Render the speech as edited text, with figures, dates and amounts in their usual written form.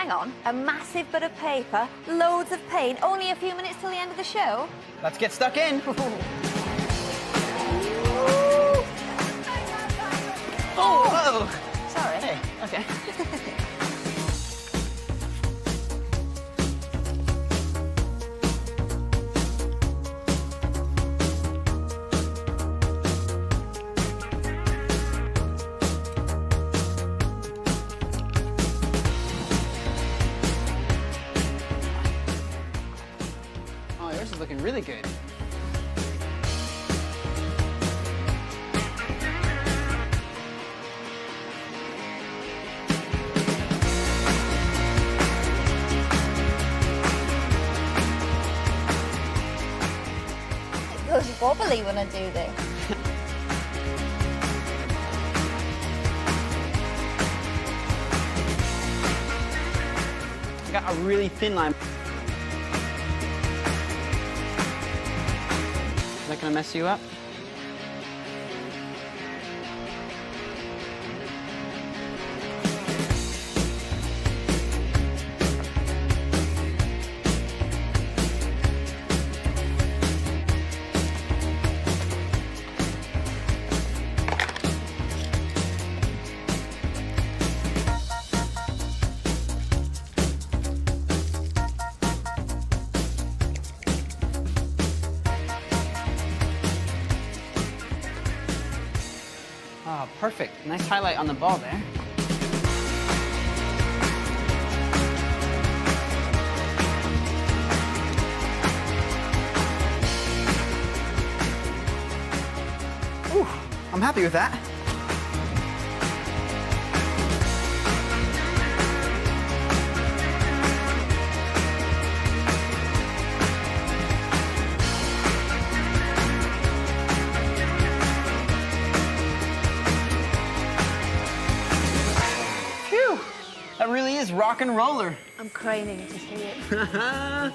hang on. A massive bit of paper, loads of paint, only a few minutes till the end of the show? Let's get stuck in. Oh! Sorry. Hey, okay. Oh, yours is looking really good. It goes wobbly when I do this. I got a really thin line. Is that gonna mess you up? Oh, perfect. Nice highlight on the ball there. Ooh, I'm happy with that. Phew, that really is rock and roller. I'm craning to see it.